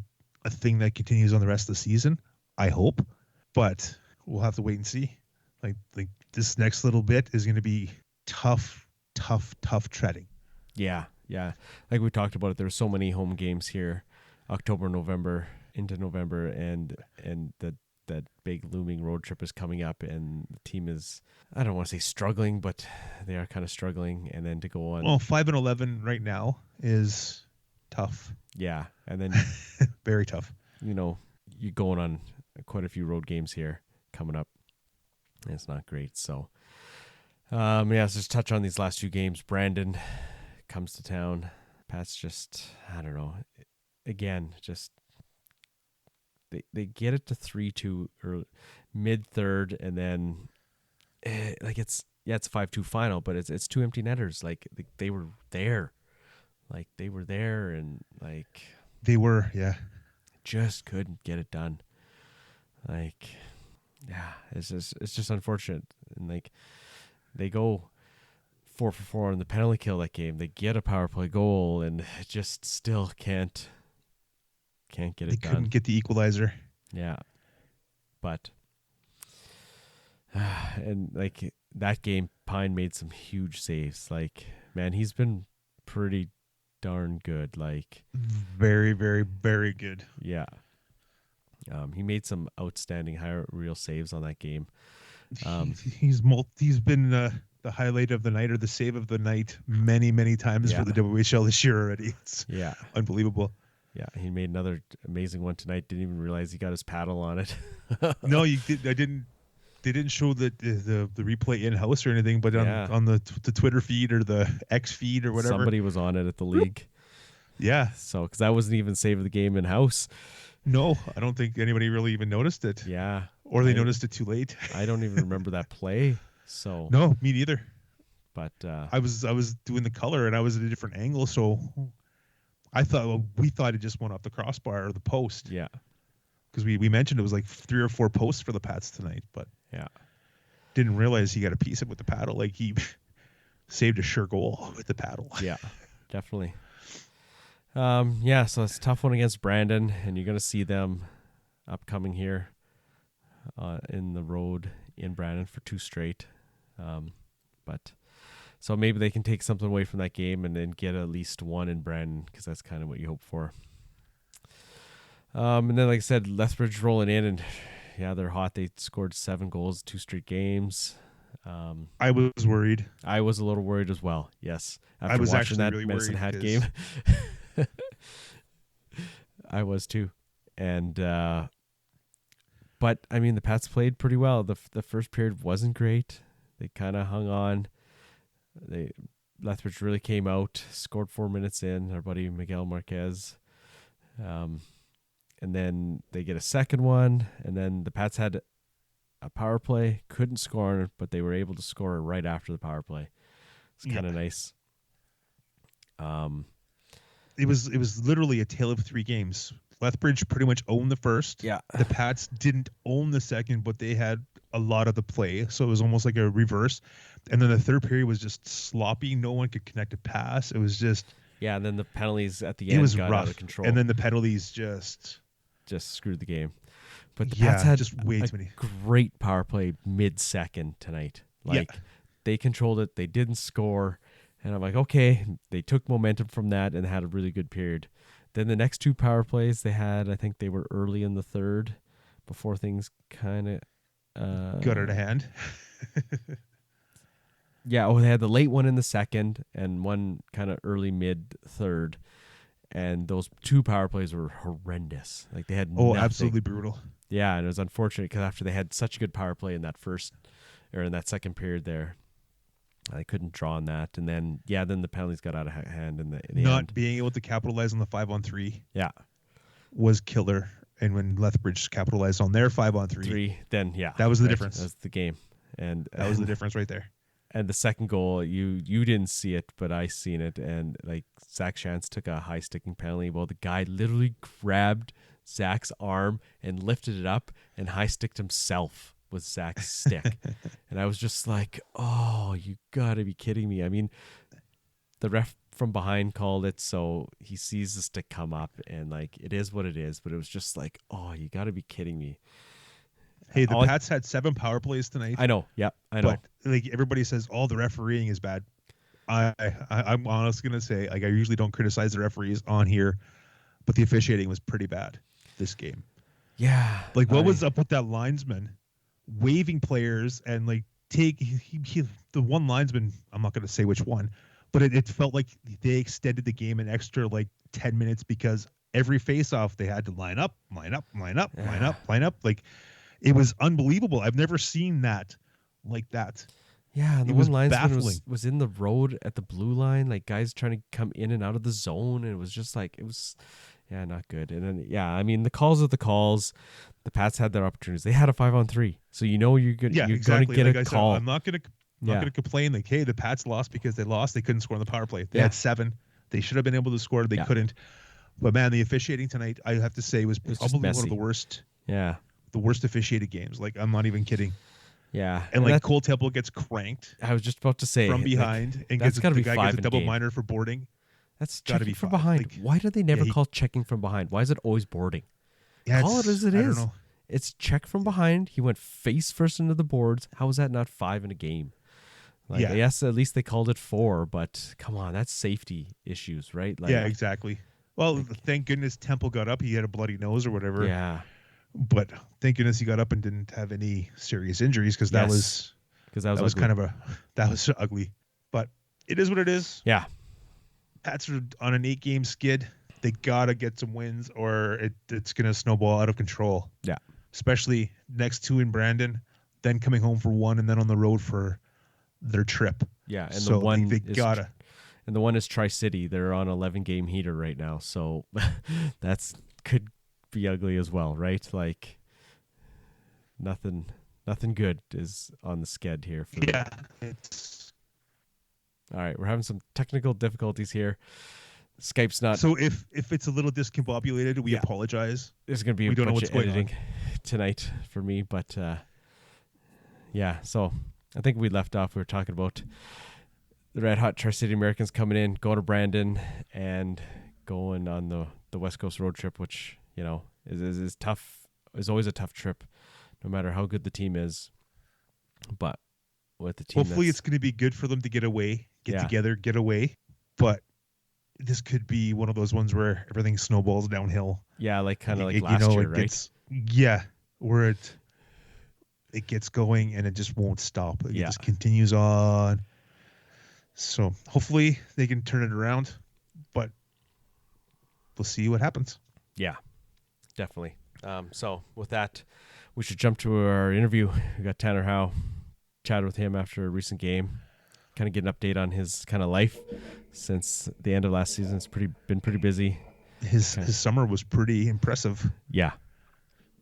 S4: thing that continues on the rest of the season. I hope, but we'll have to wait and see. Like this next little bit is going to be tough treading.
S3: Yeah. Like we talked about it, there's so many home games here, October, November, into November, and that big looming road trip is coming up, and the team is, I don't want to say struggling, but they are kind of struggling. And then to go on,
S4: Well, 5-11 right now is tough.
S3: yeah, and then
S4: Very tough.
S3: you're going on quite a few road games here coming up. And it's not great. So, so just touch on these last few games. Brandon comes to town. Pat's just, I don't know. Again, just they get it to 3-2 or mid third, and then it's 5-2 final, but it's two empty netters. Like, they were there, and like
S4: They were, yeah.
S3: just couldn't get it done. Like, yeah, it's just unfortunate. And like, they go 4 for 4 on the penalty kill that game. They get a power play goal and just still can't get it done.
S4: They couldn't get the equalizer.
S3: Yeah, but and like that game, Pine made some huge saves. Like, man, he's been pretty darn good. Like,
S4: Very, very, very good.
S3: yeah. He made some outstanding high real saves on that game.
S4: He's been the highlight of the night or the save of the night many, many times
S3: Yeah.
S4: for the WHL this year already. It's
S3: Yeah.
S4: unbelievable.
S3: Yeah, he made another amazing one tonight. Didn't even realize he got his paddle on it.
S4: No, you did. I didn't. They didn't show the replay in house or anything, but
S3: Yeah.
S4: on the Twitter feed or the X feed or whatever.
S3: Somebody was on it at the league.
S4: Yeah.
S3: So, because that wasn't even save of the game in house.
S4: No, I don't think anybody really even noticed it.
S3: Yeah.
S4: Or they noticed it too late.
S3: I don't even remember that play. So,
S4: No, me neither.
S3: but
S4: I was doing the color and I was at a different angle, so we thought it just went off the crossbar or the post,
S3: yeah.
S4: because we mentioned it was like 3 or 4 posts for the Pats tonight, but
S3: Yeah.
S4: didn't realize he got a piece of it with the paddle. Like, he saved a sure goal with the paddle.
S3: Yeah, definitely. So it's a tough one against Brandon, and you're going to see them upcoming here in the road in Brandon for 2 straight. But so maybe they can take something away from that game and then get at least 1 in Brandon, because that's kind of what you hope for. And then, like I said, Lethbridge rolling in, and yeah, they're hot. They scored 7 goals, 2 straight games.
S4: I was worried.
S3: I was a little worried as well. Yes, after
S4: I was
S3: watching
S4: actually
S3: that
S4: really
S3: Medicine
S4: worried
S3: Hat
S4: 'cause-
S3: game, I was too. And but I mean, the Pats played pretty well. The first period wasn't great. They kind of hung on. Lethbridge really came out, scored 4 minutes in. Our buddy Miguel Marquez, and then they get a second one, and then the Pats had a power play, couldn't score on it, but they were able to score right after the power play. It's kind of nice.
S4: It was literally a tale of 3 games. Lethbridge pretty much owned the first.
S3: Yeah.
S4: The Pats didn't own the second, but they had a lot of the play, so it was almost like a reverse. And then the third period was just sloppy. No one could connect a pass. It was just
S3: Yeah, and then the penalties at the
S4: it
S3: end
S4: was
S3: got
S4: rough.
S3: out of control.
S4: And then the penalties just
S3: screwed the game. But the
S4: Yeah,
S3: Pats had
S4: just way
S3: a
S4: too many.
S3: great power play mid-second tonight. Like, they controlled it. They didn't score. And I'm like, okay, they took momentum from that and had a really good period. Then the next 2 power plays they had, I think they were early in the third before things kind of
S4: got out of hand.
S3: Yeah, they had the late one in the second and one kind of early mid third. and those 2 power plays were horrendous. Like they had
S4: Oh,
S3: nothing.
S4: absolutely brutal.
S3: Yeah, and it was unfortunate because after they had such a good power play in that second period there, I couldn't draw on that. And then then the penalties got out of hand in the
S4: Not
S3: end.
S4: being able to capitalize on the 5-on-3
S3: Yeah,
S4: was killer. And when Lethbridge capitalized on their 5-on-3,
S3: then
S4: that was the difference.
S3: That was the game, and
S4: that was the difference right there.
S3: And the second goal, you didn't see it, but I seen it. And like Zach Shantz took a high sticking penalty. Well, the guy literally grabbed Zach's arm and lifted it up and high sticked himself with Zach's stick. And I was just like, oh, you gotta be kidding me. I mean, the ref from behind called it, so he sees the stick come up, and like it is what it is. But it was just like, oh, you gotta be kidding me.
S4: Hey, the Pats had 7 power plays tonight.
S3: I know. Yeah, I know.
S4: But like everybody says, oh, the refereeing is bad. I'm honestly gonna say, like, I usually don't criticize the referees on here, but the officiating was pretty bad this game.
S3: Yeah.
S4: Like, what was up with that linesman waving players and like the one linesman? I'm not gonna say which one, but it felt like they extended the game an extra like 10 minutes because every face-off they had to line up. Like, it was unbelievable. I've never seen that like that.
S3: Yeah, and the
S4: It was
S3: one linesman
S4: baffling.
S3: was in the road at the blue line, like guys trying to come in and out of the zone, and it was just like not good. And then I mean the calls are the calls. The Pats had their opportunities. They had a 5-on-3, so you're
S4: Exactly.
S3: gonna get
S4: like
S3: a
S4: I
S3: call.
S4: Said, I'm not gonna complain. Like, hey, the Pats lost because they lost. They couldn't score on the power play. They had 7. They should have been able to score. They couldn't. But man, the officiating tonight, I have to say, was
S3: just
S4: probably one
S3: messy.
S4: of the worst.
S3: Yeah.
S4: The worst officiated games. Like, I'm not even kidding.
S3: Yeah.
S4: And like Cole Temple gets cranked
S3: I was just about to say
S4: from behind and
S3: that's
S4: gets
S3: gotta
S4: the
S3: be
S4: guy
S3: 5
S4: gets a
S3: in
S4: double
S3: game.
S4: minor for boarding.
S3: That's
S4: gotta
S3: checking
S4: be
S3: from
S4: 5.
S3: behind.
S4: Like,
S3: Why do they never
S4: he-
S3: call checking from behind? Why is it always boarding?
S4: Yeah,
S3: Call it as it
S4: I don't
S3: is.
S4: know.
S3: It's check from behind. He went face first into the boards. How is that not 5 in a game? Like,
S4: Yeah.
S3: yes, at least they called it 4, but come on, that's safety issues, right? Like,
S4: Yeah, exactly. Well, thank goodness Temple got up. He had a bloody nose or whatever.
S3: Yeah,
S4: But thank goodness he got up and didn't have any serious injuries because that was
S3: because that was
S4: kind
S3: ugly.
S4: of that was ugly. But it is what it is.
S3: Yeah,
S4: Pats are on an 8-game skid. They gotta get some wins or it's gonna snowball out of control.
S3: yeah,
S4: Especially next 2 in Brandon, then coming home for 1 and then on the road for their trip.
S3: yeah. And
S4: So,
S3: the one
S4: like, they
S3: is,
S4: gotta.
S3: and the one is Tri-City. They're on 11-game heater right now, so that's could be ugly as well, right? Like nothing good is on the sked here.
S4: Yeah, it's
S3: All right, we're having some technical difficulties here. Skype's not.
S4: so if it's a little discombobulated, we
S3: Yeah.
S4: apologize.
S3: There's going to be a
S4: we don't know
S3: bunch
S4: what's
S3: of
S4: going on.
S3: editing tonight for me, but yeah. So I think we left off. We were talking about the Red Hot Tri-City Americans coming in, going to Brandon, and going on the West Coast road trip, which is tough. Is always a tough trip, no matter how good the team is. But with the team,
S4: Hopefully, it's going to be good for them to get away,
S3: Yeah.
S4: together, get away. But this could be one of those ones where everything snowballs downhill.
S3: like kind of like
S4: It-
S3: last year,
S4: it
S3: right?
S4: gets, where it gets going and it just won't stop. It
S3: Yeah.
S4: just continues on. So hopefully they can turn it around, but we'll see what happens.
S3: Yeah, definitely. So with that, we should jump to our interview. We got Tanner Howe, chatted with him after a recent game, kind of get an update on his kind of life since the end of last season. It's been pretty busy.
S4: His summer was pretty impressive.
S3: Yeah,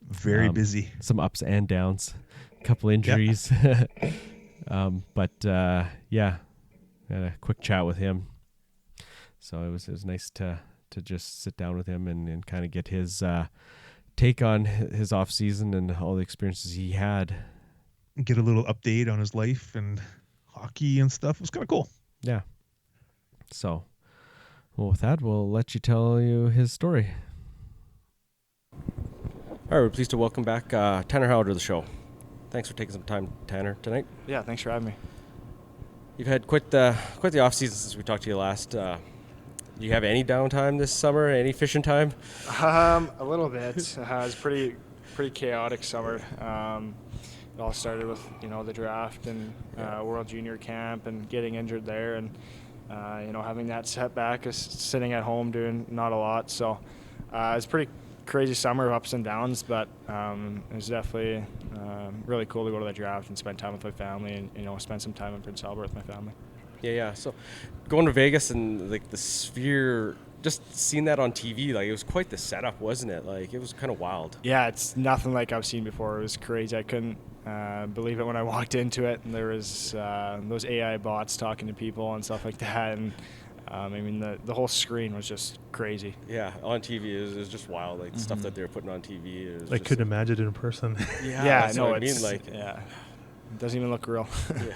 S4: Very busy.
S3: some ups and downs, a couple injuries, but yeah, had a quick chat with him. So it was nice to just sit down with him and kind of get his take on his off season and all the experiences he had.
S4: Get a little update on his life and hockey and stuff. It was kind of cool.
S3: Yeah. So, well, with that, we'll let you tell you his story. All right, we're pleased to welcome back Tanner Howe to the show. Thanks for taking some time, Tanner, tonight.
S1: Yeah, thanks for having me.
S3: You've had quite the off season since we talked to you last. Do you have any downtime this summer? Any fishing time?
S1: A little bit. It was pretty chaotic summer. It all started with the draft and World Junior Camp and getting injured there, and having that setback is sitting at home doing not a lot. So it's pretty crazy summer of ups and downs, but it was definitely really cool to go to the draft and spend time with my family and, spend some time in Prince Albert with my family.
S3: Yeah. So going to Vegas and like the Sphere, just seeing that on TV, like it was quite the setup, wasn't it? Like it was kind of wild.
S1: Yeah, it's nothing like I've seen before. It was crazy. I couldn't believe it when I walked into it, and there was those AI bots talking to people and stuff like that. And the whole screen was just crazy.
S3: Yeah, on TV it was just wild. Like the stuff that they were putting on TV. It was
S4: I couldn't imagine it in person.
S1: Yeah,
S3: no, I mean, like,
S1: yeah, it doesn't even look real.
S3: yeah.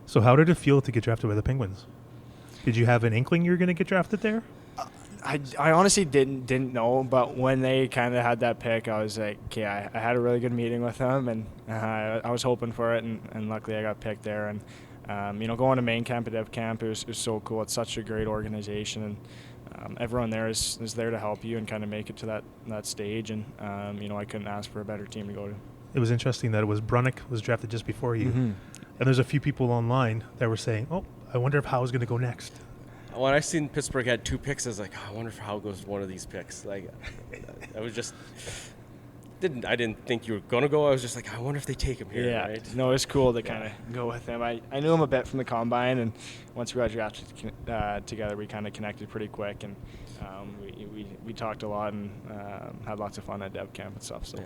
S4: So how did it feel to get drafted by the Penguins? Did you have an inkling you were going to get drafted there?
S1: I honestly didn't know, but when they kind of had that pick, I was like, okay, I had a really good meeting with them, and I was hoping for it, and luckily I got picked there. And going to main camp at Dev Camp, it was so cool. It's such a great organization, and everyone there is there to help you and kind of make it to that stage. And I couldn't ask for a better team to go to.
S4: It was interesting that it was Brunick was drafted just before you, and there's a few people online that were saying, "Oh, I wonder if Howe's going to go next."
S3: When I seen Pittsburgh had 2 picks, I was like, I wonder if Howe goes one of these picks. Like, I was just I didn't think you were gonna go. I was just like, I wonder if they take him here.
S1: Yeah,
S3: right?
S1: no, it's cool to kind of go with him. I knew him a bit from the combine, and once we got drafted together, we kind of connected pretty quick, and we talked a lot and had lots of fun at Dev Camp and stuff. So.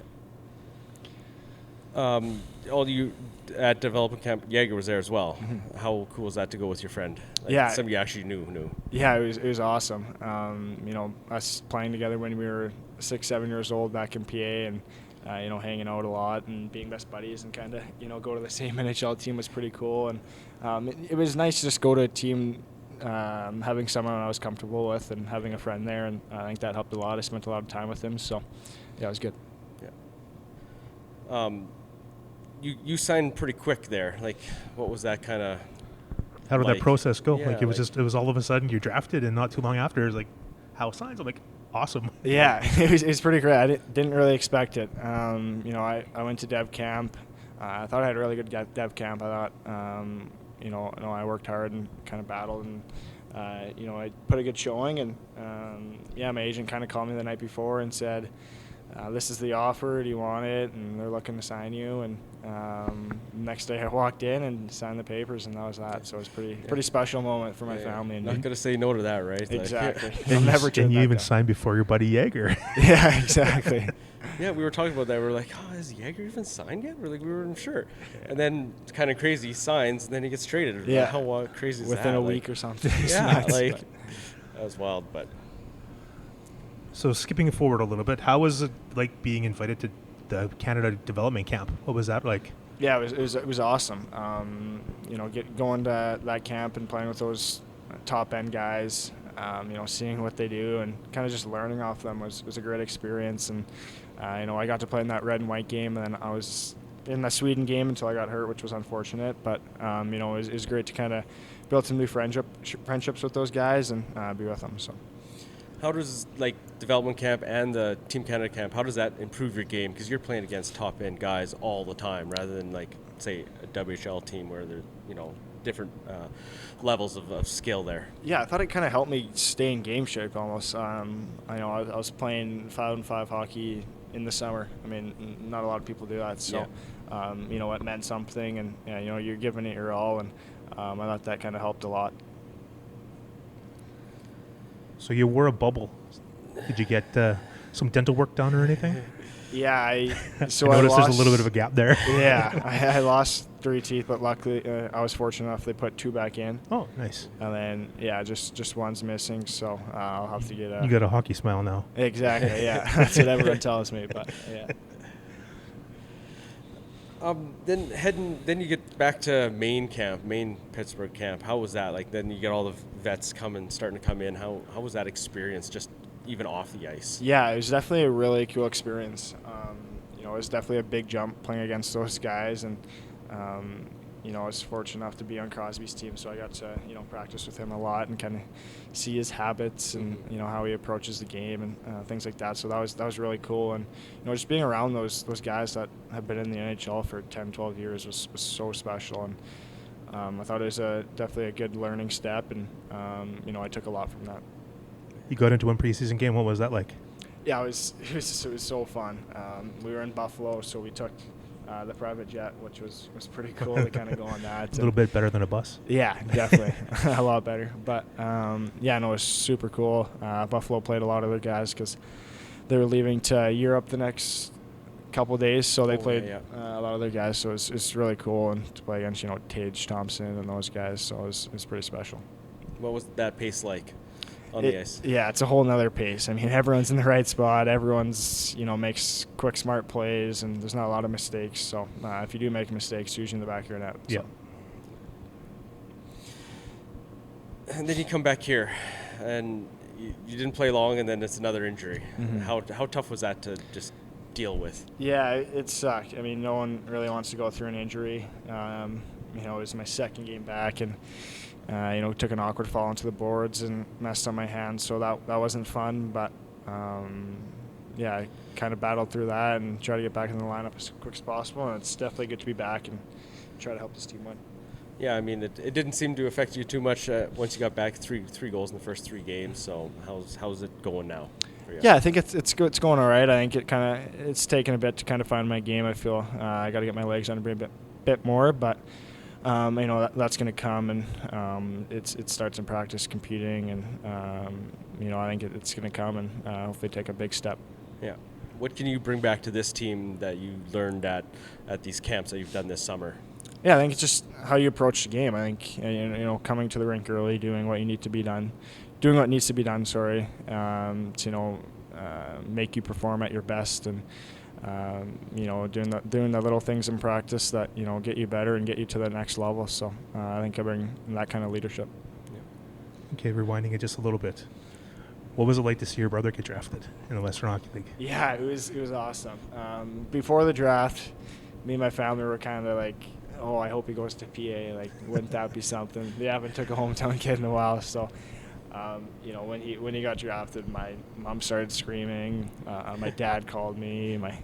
S3: All you at development camp, Jaeger was there as well. How cool was that to go with your friend? Like,
S1: Yeah,
S3: somebody you actually knew.
S1: Yeah, it was awesome. Us playing together when we were 6-7 years old back in PA, and hanging out a lot and being best buddies, and kind of go to the same NHL team was pretty cool. And it was nice to just go to a team, having someone I was comfortable with and having a friend there, and I think that helped a lot. I spent a lot of time with him, so yeah, it was good.
S3: Yeah. You signed pretty quick there. Like, what was that kind of?
S4: How did that process go?
S3: Yeah,
S4: it was all of a sudden you're drafted, and not too long after, it's like, Howe signs. I'm like, awesome.
S1: Yeah, it was pretty great. I didn't really expect it. I went to Dev Camp. I thought I had a really good Dev Camp. I thought, I worked hard and kind of battled, and I put a good showing. And my agent kind of called me the night before and said, this is the offer, do you want it? And they're looking to sign you. And next day I walked in and signed the papers, and that was that. So it was pretty special moment for my family. And
S3: not going to say no to that, right?
S1: Exactly.
S4: And you even signed before your buddy Jaeger.
S1: Yeah, exactly.
S3: Yeah, we were talking about that. We were like, oh, is Jaeger even signed yet? We weren't sure. And then it's kind of crazy, he signs, and then he gets traded.
S1: Yeah.
S3: How crazy is that?
S1: Within a week or something.
S3: Yeah, that was wild, but.
S4: So skipping forward a little bit, how was it like being invited to the Canada Development Camp? What was that like?
S1: Yeah, it was awesome. Going to that camp and playing with those top end guys, seeing what they do and kind of just learning off them was a great experience. And I got to play in that red and white game, and then I was in the Sweden game until I got hurt, which was unfortunate. But it was great to kind of build some new friendships with those guys and be with them. So.
S3: How does development camp and the Team Canada camp, how does that improve your game? Because you're playing against top end guys all the time, rather than say a WHL team where there's different levels of skill there.
S1: Yeah, I thought it kind of helped me stay in game shape almost. I was playing 5-on-5 hockey in the summer. I mean, not a lot of people do that, so it meant something, and you're giving it your all, and I thought that kind of helped a lot.
S4: So you wore a bubble. Did you get some dental work done or anything?
S1: Yeah, I noticed
S4: there's a little bit of a gap there.
S1: Yeah, I lost 3 teeth, but luckily I was fortunate enough they put 2 back in.
S4: Oh, nice.
S1: And then just one's missing, so I'll have to get a.
S4: You got a hockey smile now.
S1: Exactly. Yeah, that's what everyone tells me. But yeah.
S3: Then you get back to main Pittsburgh camp. How was that? Then you get all the vets starting to come in. How was that experience, just even off the ice?
S1: Yeah, it was definitely a really cool experience. It was definitely a big jump playing against those guys, and I was fortunate enough to be on Crosby's team, so I got to practice with him a lot and kind of see his habits and how he approaches the game and things like that. So that was really cool, and just being around those guys that have been in the NHL for 10, 12 years was so special. And I thought it was definitely a good learning step, and I took a lot from that.
S5: You got into one preseason game. What was that like?
S1: Yeah, it was so fun. We were in Buffalo, so we took the private jet, which was pretty cool to kind of go on that.
S5: A little bit better than a bus.
S1: Yeah, definitely. A lot better. But, it was super cool. Buffalo played a lot of their guys because they were leaving to Europe the next couple of days, so they played a lot of their guys. So it's really cool, and to play against, Tage Thompson and those guys, so it was pretty special.
S6: What was that pace like on the ice?
S1: Yeah, it's a whole nother pace. I mean, everyone's in the right spot. Everyone's, makes quick, smart plays, and there's not a lot of mistakes. So if you do make mistakes, usually in the back of your net. So.
S5: Yeah.
S6: And then you come back here, and you didn't play long, and then it's another injury.
S1: Mm-hmm.
S6: How tough was that to just deal with?
S1: Yeah, it sucked. I mean, no one really wants to go through an injury. It was my second game back, and took an awkward fall into the boards and messed up my hand, so that wasn't fun. But I kind of battled through that and tried to get back in the lineup as quick as possible. And it's definitely good to be back and try to help this team win.
S6: Yeah, I mean, it didn't seem to affect you too much once you got back. Three goals in the first 3 games. So how's it going now for you?
S1: Yeah, I think it's going all right. I think it's taken a bit to kind of find my game. I feel I got to get my legs under a bit more, but. That's going to come, and it starts in practice competing, and I think it's going to come, and hopefully take a big step.
S6: Yeah. What can you bring back to this team that you learned at these camps that you've done this summer?
S1: Yeah, I think it's just how you approach the game. I think coming to the rink early, doing what needs to be done. To make you perform at your best, and doing the little things in practice that get you better and get you to the next level. So I think I bring that kind of leadership.
S6: Yeah.
S5: Okay, rewinding it just a little bit. What was it like to see your brother get drafted in the Western Hockey League?
S1: Yeah, it was awesome. Before the draft, me and my family were kind of like, oh, I hope he goes to PA. Like, wouldn't that be something? They haven't took a hometown kid in a while, so. When he got drafted, my mom started screaming. My dad called me. My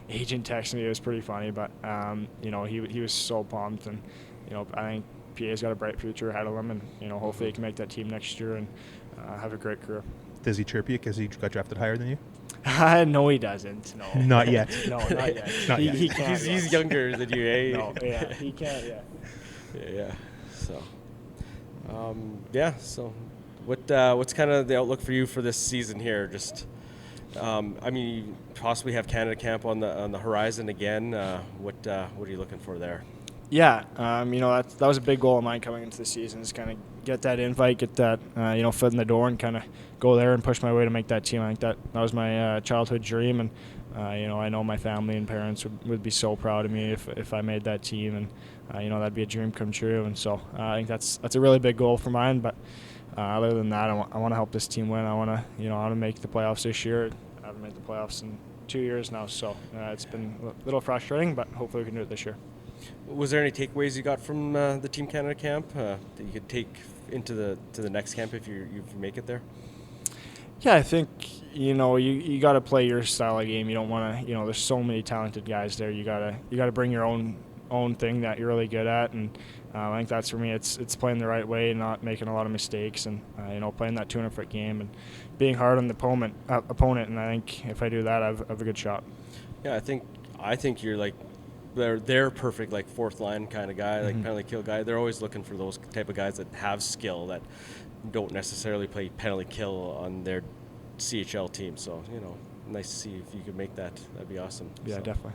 S1: agent texted me. It was pretty funny, but he was so pumped, and I think PA's got a bright future ahead of him, and hopefully he can make that team next year and have a great career.
S5: Does he chirp you because he got drafted higher than you?
S1: No, he doesn't. No,
S5: not yet.
S1: No, not yet.
S5: Not yet.
S1: He can't.
S6: He's younger than you, eh?
S1: No, yeah, he can't. Yeah.
S6: Yeah. So, So. What's kind of the outlook for you for this season here? Just, you possibly have Canada Camp on the horizon again. What are you looking for there?
S1: Yeah, that was a big goal of mine coming into the season, is kind of get that invite, get that foot in the door, and kind of go there and push my way to make that team. I think that was my childhood dream, and I know my family and parents would be so proud of me if I made that team, and that'd be a dream come true. And so I think that's a really big goal for mine, but. Other than that, I want to help this team win. I want to make the playoffs this year. I haven't made the playoffs in 2 years now, so it's been a little frustrating, but hopefully we can do it this year.
S6: Was there any takeaways you got from the Team Canada camp that you could take into the next camp if you make it there?
S1: Yeah, I think you got to play your style of game. You don't want to there's so many talented guys there. You gotta bring your own thing that you're really good at, and I think that's for me. It's playing the right way, not making a lot of mistakes, and playing that 200-foot game and being hard on the opponent. And I think if I do that, I have a good shot.
S6: Yeah, I think you're like they're perfect, like fourth line kind of guy, like penalty kill guy. They're always looking for those type of guys that have skill that don't necessarily play penalty kill on their CHL team. So nice to see if you could make that. That'd be awesome.
S1: Yeah,
S6: so.
S1: Definitely.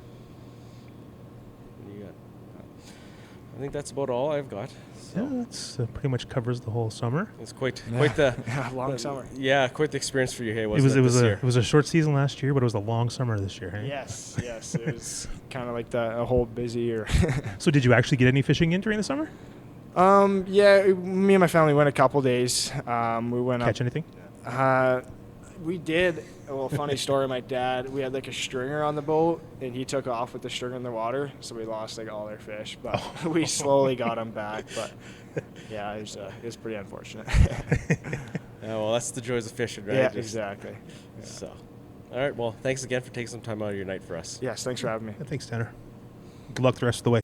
S6: I think that's about all I've got. So.
S5: Yeah, that's pretty much covers the whole summer.
S6: It's quite the
S1: long summer.
S6: Yeah, quite the experience for you. Hey,
S5: It was a short season last year, but it was a long summer this year. Hey?
S1: Yes. It was kind of like a whole busy year.
S5: So did you actually get any fishing in during the summer?
S1: Yeah, me and my family went a couple days. We went
S5: Catch anything?
S1: We did. Well, funny story. My dad, we had like a stringer on the boat, and he took off with the stringer in the water, so we lost like all our fish. But we slowly got him back. But yeah, it was pretty unfortunate.
S6: Yeah, well, that's the joys of fishing, right?
S1: Yeah, exactly. Yeah.
S6: So, all right. Well, thanks again for taking some time out of your night for us.
S1: Yes, thanks for having me.
S5: Thanks, Tanner. Good luck the rest of the way.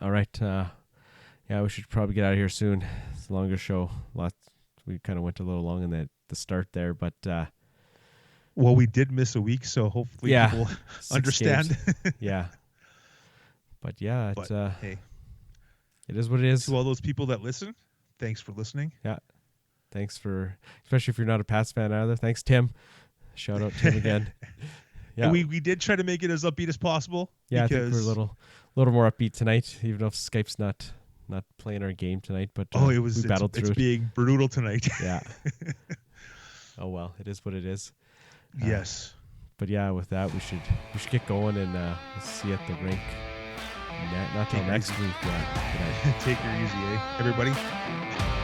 S3: All right. Yeah, we should probably get out of here soon. It's a longer show. We kind of went a little long in the start there, but
S4: Well, we did miss a week, so hopefully
S3: Yeah,
S4: people
S3: 6
S4: understand.
S3: games. Yeah. But yeah,
S4: But hey,
S3: it is what it is.
S4: to all those people that listen, thanks for listening.
S3: Yeah. Thanks especially if you're not a Pats fan either. Thanks, Tim. Shout out Tim again. Yeah.
S4: And we did try to make it as upbeat as possible.
S3: Yeah, I
S4: because,
S3: think we're a little more upbeat tonight, even though Skype's not playing our game tonight. But
S4: Oh, we
S3: battled through
S4: it's
S3: it.
S4: being brutal tonight.
S3: Yeah. Oh well, it is what it is.
S4: Yes.
S3: But yeah, with that, we should get going, and we'll see you at the rink. Not till
S4: Take it
S3: next
S4: easy.
S3: week. Yeah. Good night.
S4: Take her easy, eh? Everybody.